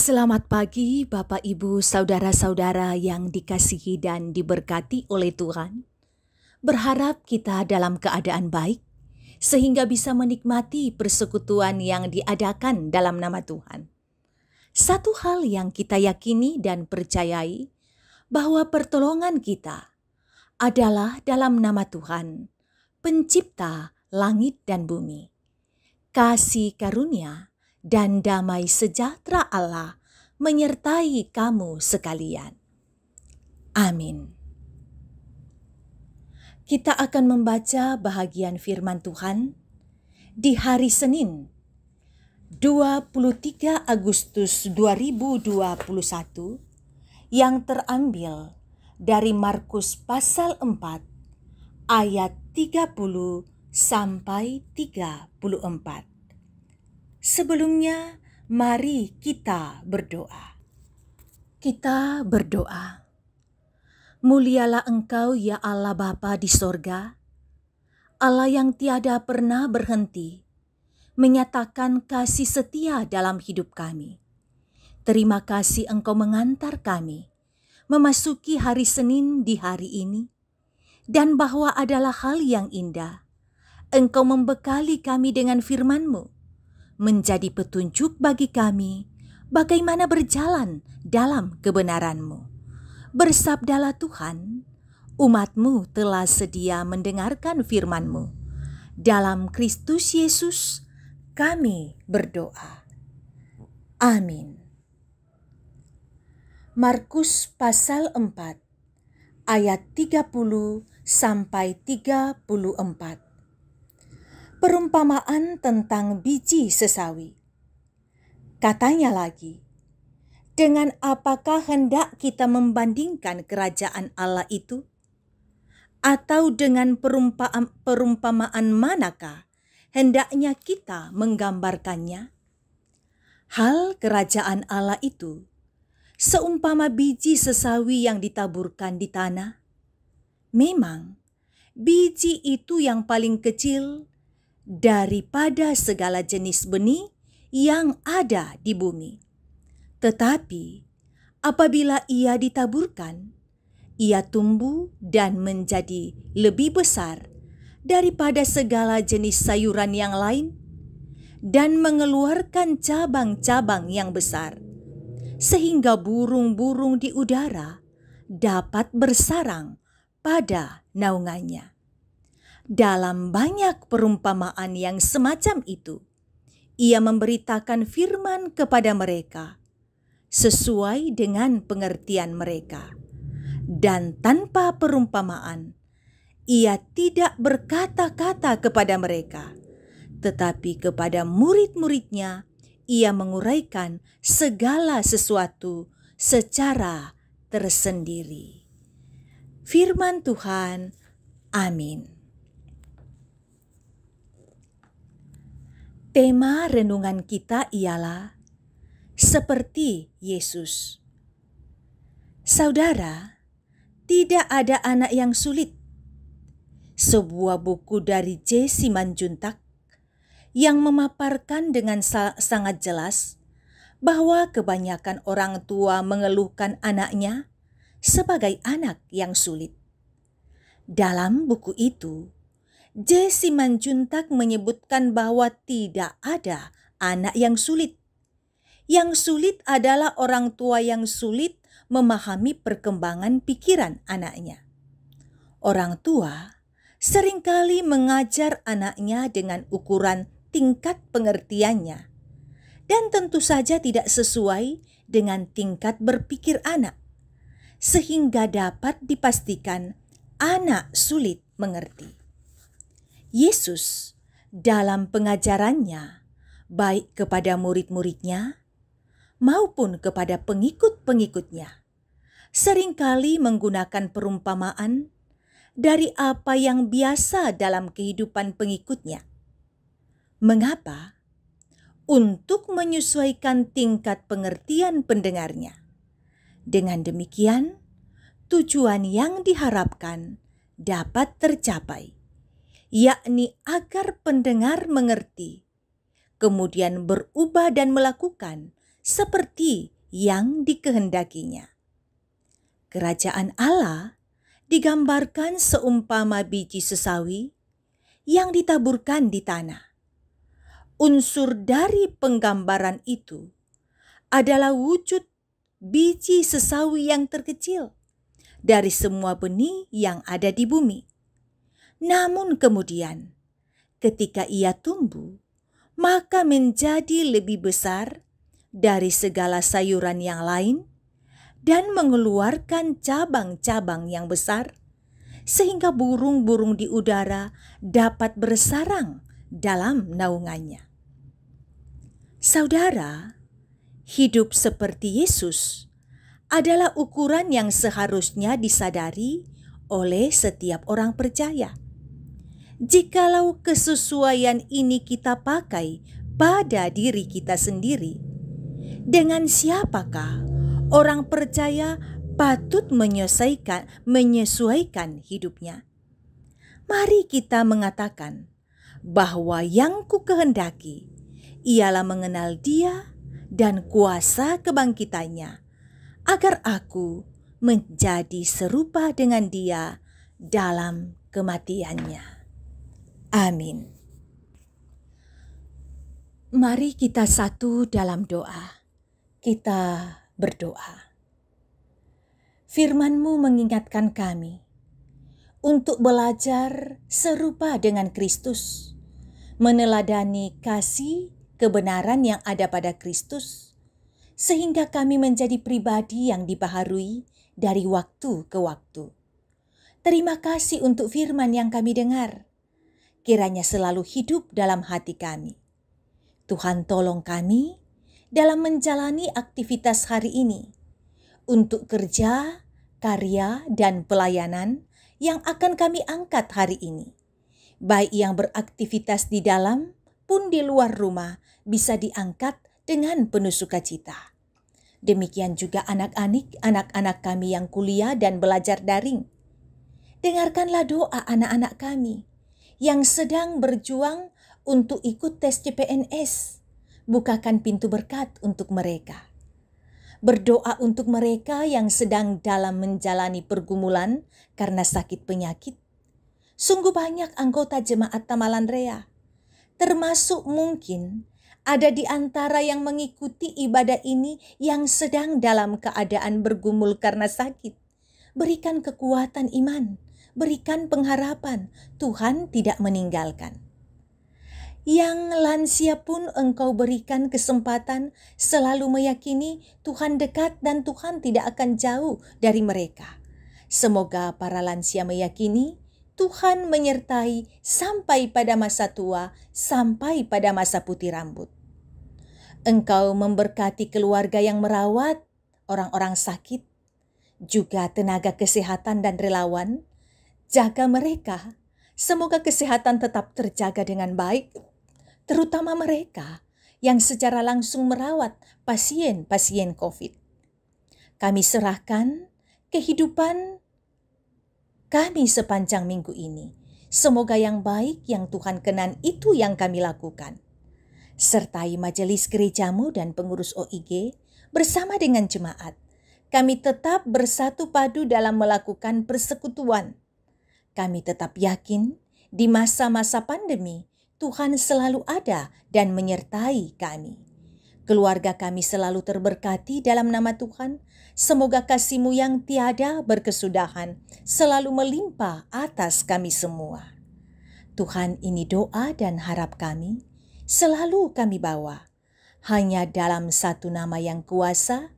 Selamat pagi Bapak Ibu Saudara-saudara yang dikasihi dan diberkati oleh Tuhan. Berharap kita dalam keadaan baik sehingga bisa menikmati persekutuan yang diadakan dalam nama Tuhan. Satu hal yang kita yakini dan percayai bahwa pertolongan kita adalah dalam nama Tuhan, Pencipta langit dan bumi. Kasih karunia dan damai sejahtera Allah menyertai kamu sekalian. Amin. Kita akan membaca bahagian firman Tuhan di hari Senin, 23 Agustus 2021 yang terambil dari Markus pasal 4 ayat 30 sampai 34. Sebelumnya, mari kita berdoa. Kita berdoa. Mulialah Engkau ya Allah Bapa di sorga, Allah yang tiada pernah berhenti, menyatakan kasih setia dalam hidup kami. Terima kasih Engkau mengantar kami memasuki hari Senin di hari ini, dan bahwa adalah hal yang indah, Engkau membekali kami dengan firman-Mu, menjadi petunjuk bagi kami bagaimana berjalan dalam kebenaran-Mu. Bersabdalah Tuhan, umat-Mu telah sedia mendengarkan firman-Mu. Dalam Kristus Yesus kami berdoa. Amin. Markus pasal 4 ayat 30 sampai 34. Perumpamaan tentang biji sesawi. Katanya lagi, dengan apakah hendak kita membandingkan kerajaan Allah itu? Atau dengan perumpamaan manakah hendaknya kita menggambarkannya? Hal kerajaan Allah itu seumpama biji sesawi yang ditaburkan di tanah. Memang biji itu yang paling kecil daripada segala jenis benih yang ada di bumi. Tetapi apabila ia ditaburkan, ia tumbuh dan menjadi lebih besar daripada segala jenis sayuran yang lain dan mengeluarkan cabang-cabang yang besar, sehingga burung-burung di udara dapat bersarang pada naungannya. Dalam banyak perumpamaan yang semacam itu, ia memberitakan firman kepada mereka sesuai dengan pengertian mereka. Dan tanpa perumpamaan, ia tidak berkata-kata kepada mereka, tetapi kepada murid-muridnya ia menguraikan segala sesuatu secara tersendiri. Firman Tuhan, amin. Tema renungan kita ialah seperti Yesus. Saudara, tidak ada anak yang sulit. Sebuah buku dari J. Simanjuntak yang memaparkan dengan sangat jelas bahwa kebanyakan orang tua mengeluhkan anaknya sebagai anak yang sulit. Dalam buku itu, J. Simanjuntak menyebutkan bahwa tidak ada anak yang sulit. Yang sulit adalah orang tua yang sulit memahami perkembangan pikiran anaknya. Orang tua seringkali mengajar anaknya dengan ukuran tingkat pengertiannya, dan tentu saja tidak sesuai dengan tingkat berpikir anak, sehingga dapat dipastikan anak sulit mengerti. Yesus dalam pengajarannya, baik kepada murid-muridnya maupun kepada pengikut-pengikutnya, seringkali menggunakan perumpamaan dari apa yang biasa dalam kehidupan pengikutnya. Mengapa? Untuk menyesuaikan tingkat pengertian pendengarnya. Dengan demikian, tujuan yang diharapkan dapat tercapai, yakni agar pendengar mengerti, kemudian berubah dan melakukan seperti yang dikehendakinya. Kerajaan Allah digambarkan seumpama biji sesawi yang ditaburkan di tanah. Unsur dari penggambaran itu adalah wujud biji sesawi yang terkecil dari semua benih yang ada di bumi. Namun kemudian, ketika ia tumbuh, maka menjadi lebih besar dari segala sayuran yang lain dan mengeluarkan cabang-cabang yang besar, sehingga burung-burung di udara dapat bersarang dalam naungannya. Saudara, hidup seperti Yesus adalah ukuran yang seharusnya disadari oleh setiap orang percaya. Jikalau kesesuaian ini kita pakai pada diri kita sendiri, dengan siapakah orang percaya patut menyesuaikan hidupnya? Mari kita mengatakan bahwa yang ku kehendaki ialah mengenal Dia dan kuasa kebangkitannya, agar aku menjadi serupa dengan Dia dalam kematiannya. Amin. Mari kita satu dalam doa. Kita berdoa. Firman-Mu mengingatkan kami untuk belajar serupa dengan Kristus, meneladani kasih kebenaran yang ada pada Kristus, sehingga kami menjadi pribadi yang dibaharui dari waktu ke waktu. Terima kasih untuk firman yang kami dengar. Kiranya selalu hidup dalam hati kami. Tuhan tolong kami dalam menjalani aktivitas hari ini untuk kerja, karya, dan pelayanan yang akan kami angkat hari ini. Baik yang beraktivitas di dalam pun di luar rumah bisa diangkat dengan penuh sukacita. Demikian juga anak-anak kami yang kuliah dan belajar daring. Dengarkanlah doa anak-anak kami yang sedang berjuang untuk ikut tes CPNS. Bukakan pintu berkat untuk mereka. Berdoa untuk mereka yang sedang dalam menjalani pergumulan karena sakit penyakit. Sungguh banyak anggota jemaat Tamalan Rea, termasuk mungkin ada di antara yang mengikuti ibadah ini yang sedang dalam keadaan bergumul karena sakit. Berikan kekuatan iman, berikan pengharapan, Tuhan tidak meninggalkan. Yang lansia pun Engkau berikan kesempatan selalu meyakini Tuhan dekat dan Tuhan tidak akan jauh dari mereka. Semoga para lansia meyakini Tuhan menyertai sampai pada masa tua, sampai pada masa putih rambut. Engkau memberkati keluarga yang merawat orang-orang sakit, juga tenaga kesehatan dan relawan. Jaga mereka, semoga kesehatan tetap terjaga dengan baik, terutama mereka yang secara langsung merawat pasien-pasien COVID. Kami serahkan kehidupan kami sepanjang minggu ini. Semoga yang baik yang Tuhan kenan itu yang kami lakukan. Sertai majelis gerejamu dan pengurus OIG bersama dengan jemaat. Kami tetap bersatu padu dalam melakukan persekutuan. Kami tetap yakin di masa-masa pandemi Tuhan selalu ada dan menyertai kami. Keluarga kami selalu terberkati dalam nama Tuhan. Semoga kasih-Mu yang tiada berkesudahan selalu melimpah atas kami semua. Tuhan, ini doa dan harap kami selalu kami bawa hanya dalam satu nama yang kuasa,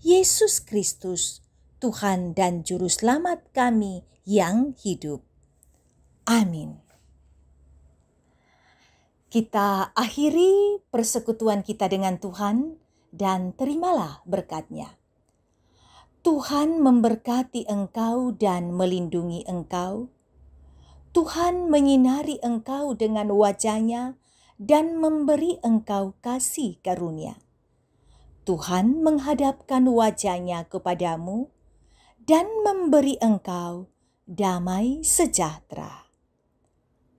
Yesus Kristus, Tuhan dan Juru Selamat kami yang hidup. Amin. Kita akhiri persekutuan kita dengan Tuhan dan terimalah berkat-Nya. Tuhan memberkati engkau dan melindungi engkau. Tuhan menyinari engkau dengan wajah-Nya dan memberi engkau kasih karunia. Tuhan menghadapkan wajah-Nya kepadamu dan memberi engkau damai sejahtera.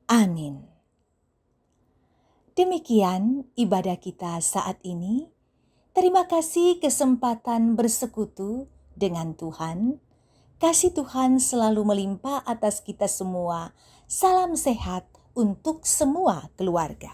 Amin. Demikian ibadah kita saat ini. Terima kasih kesempatan bersekutu dengan Tuhan. Kasih Tuhan selalu melimpah atas kita semua. Salam sehat untuk semua keluarga.